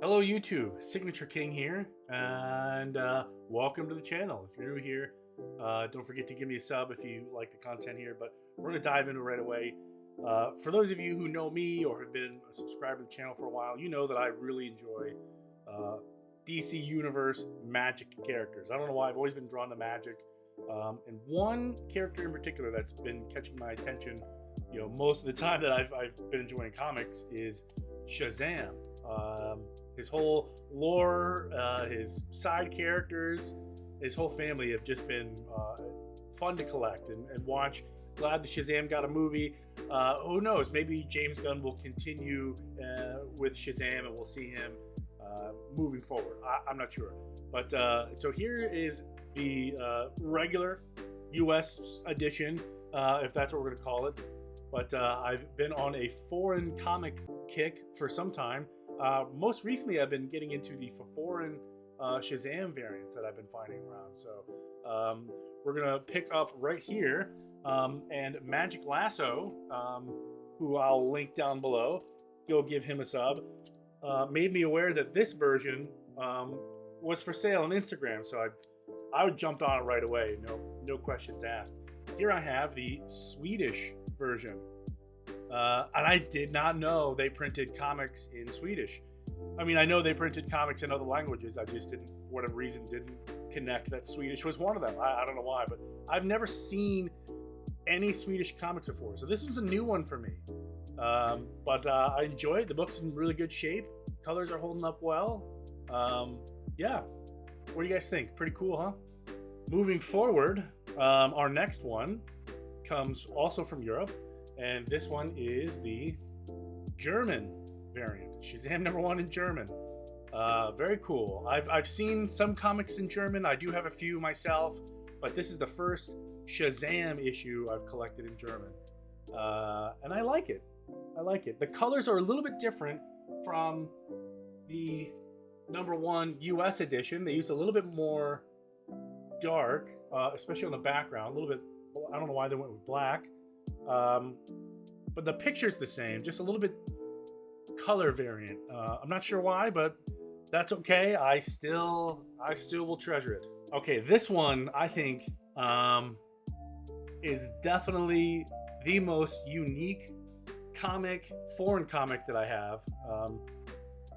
Hello YouTube, Signature King here, and welcome to the channel. If you're new here, don't forget to give me a sub if you like the content here, but we're going to dive into it right away. For those of you who know me or have been a subscriber to the channel for a while, you know that I really enjoy DC Universe magic characters. I don't know why, I've always been drawn to magic, and one character in particular that's been catching my attention, most of the time that I've been enjoying comics is Shazam. His whole lore, his side characters, his whole family have just been fun to collect and watch. Glad the Shazam got a movie. Who knows? Maybe James Gunn will continue with Shazam and we'll see him moving forward. I'm not sure. But so here is the regular US edition, if that's what we're going to call it. But I've been on a foreign comic kick for some time. Most recently, I've been getting into the foreign Shazam variants that I've been finding around. So we're going to pick up right here. And Magic Lasso, who I'll link down below, go give him a sub, made me aware that this version was for sale on Instagram. So I jumped on it right away. No questions asked. Here I have the Swedish version. And I did not know they printed comics in Swedish. I mean, I know they printed comics in other languages. I just didn't, for whatever reason, didn't connect that Swedish was one of them. I don't know why, but I've never seen any Swedish comics before. So this was a new one for me. But I enjoy it. The book's in really good shape. Colors are holding up well. Yeah. What do you guys think? Pretty cool, huh? Moving forward, our next one comes also from Europe. And this one is the German variant. Shazam #1 in German. Very cool. I've seen some comics in German. I do have a few myself, but this is the first Shazam issue I've collected in German. And I like it. The colors are a little bit different from the #1 US edition. They used a little bit more dark, especially on the background. A little bit, I don't know why they went with black. But the picture's the same, just a little bit color variant. I'm not sure why, but that's okay. I still will treasure it. Okay, this one I think is definitely the most unique foreign comic that I have.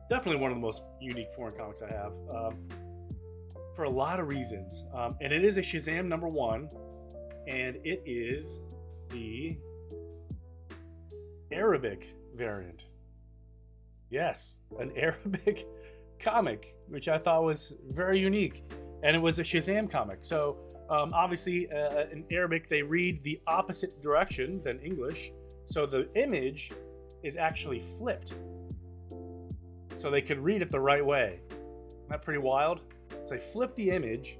Definitely one of the most unique foreign comics I have, for a lot of reasons. And it is a Shazam #1, and it is the Arabic variant. Yes, an Arabic comic, which I thought was very unique. And it was a Shazam comic. So obviously in Arabic, they read the opposite direction than English. So the image is actually flipped. So they could read it the right way. Isn't that pretty wild? So they flip the image.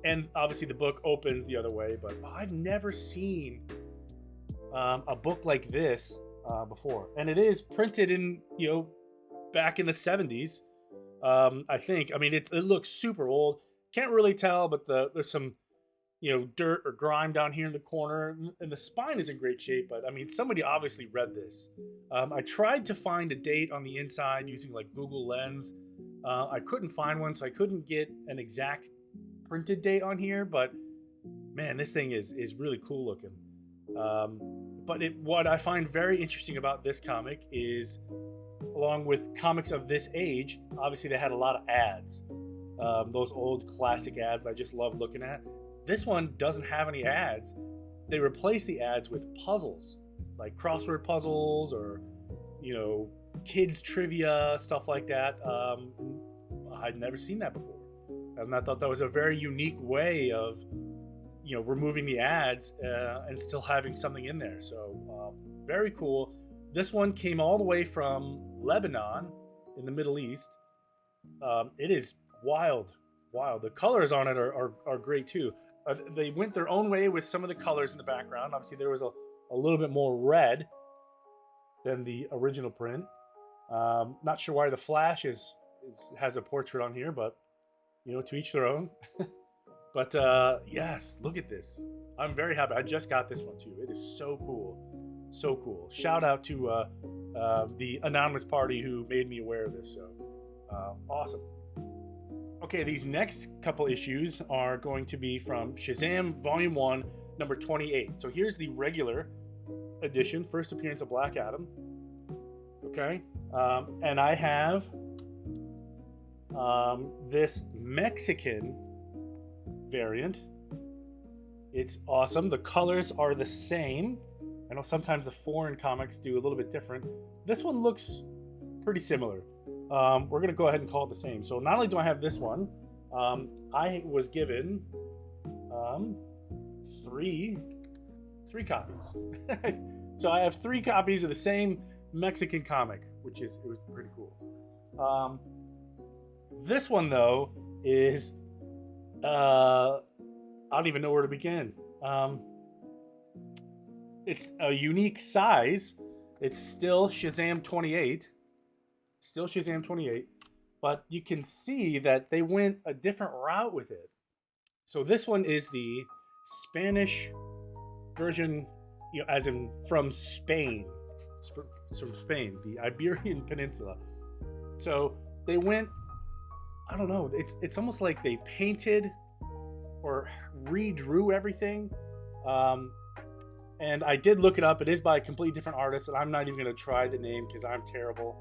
And obviously the book opens the other way, but I've never seen a book like this before. And it is printed in, back in the 70s, I think. I mean, it looks super old. Can't really tell, but there's some, dirt or grime down here in the corner. And the spine is in great shape, but I mean, somebody obviously read this. I tried to find a date on the inside using like Google Lens. I couldn't find one, so I couldn't get an exact printed date on here, but man, this thing is really cool looking. But what I find very interesting about this comic is, along with comics of this age, obviously they had a lot of ads. Those old classic ads I just love looking at. This one doesn't have any ads. They replace the ads with puzzles, like crossword puzzles or, kids trivia, stuff like that. I'd never seen that before. And I thought that was a very unique way of, removing the ads and still having something in there. So very cool. This one came all the way from Lebanon in the Middle East. It is wild. The colors on it are great too. They went their own way with some of the colors in the background. Obviously, there was a little bit more red than the original print. Not sure why the Flash has a portrait on here, but to each their own. But yes, look at this. I'm very happy. I just got this one too. It is so cool. Shout out to the anonymous party who made me aware of this. So awesome. Okay, these next couple issues are going to be from Shazam Volume 1, number 28. So here's the regular edition, first appearance of Black Adam. Okay, and I have this Mexican variant. It's awesome. The colors are the same. I know sometimes the foreign comics do a little bit different. This one looks pretty similar. We're going to go ahead and call it the same. So not only do I have this one, I was given three copies. So I have 3 copies of the same Mexican comic, which it was pretty cool. This one though is I don't even know where to begin. It's a unique size. It's still Shazam 28. Still Shazam 28. But you can see that they went a different route with it. So this one is the Spanish version, you know, as in from Spain. From Spain, the Iberian Peninsula. So they went, I don't know, it's almost like they painted or redrew everything. And I did look it up. It is by a completely different artist, and I'm not even going to try the name because I'm terrible.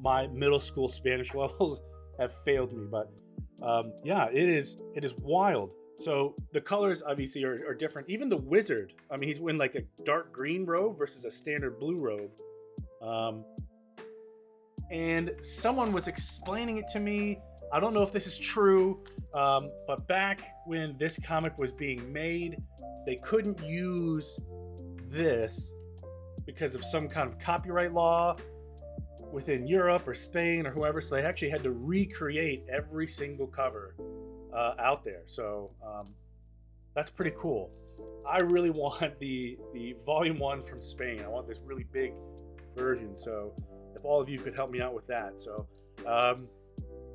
My middle school Spanish levels have failed me, but yeah, it is wild. So the colors obviously are different. Even the wizard, I mean, he's in like a dark green robe versus a standard blue robe. And someone was explaining it to me. I don't know if this is true, but back when this comic was being made, they couldn't use this because of some kind of copyright law within Europe or Spain or whoever. So they actually had to recreate every single cover out there. So that's pretty cool. I really want the volume 1 from Spain. I want this really big version. So if all of you could help me out with that. So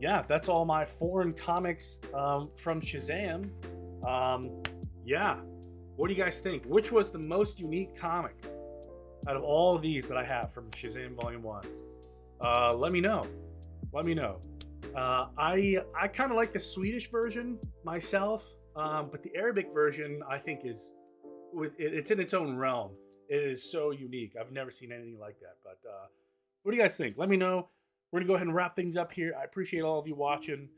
yeah, that's all my foreign comics from Shazam. Yeah, what do you guys think? Which was the most unique comic out of all of these that I have from Shazam Volume 1? Let me know. I kind of like the Swedish version myself, but the Arabic version I think it's in its own realm. It is so unique. I've never seen anything like that. But what do you guys think? Let me know. We're gonna go ahead and wrap things up here. I appreciate all of you watching.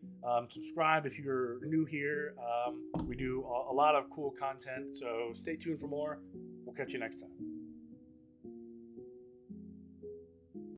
Subscribe if you're new here. We do a lot of cool content, so stay tuned for more. We'll catch you next time.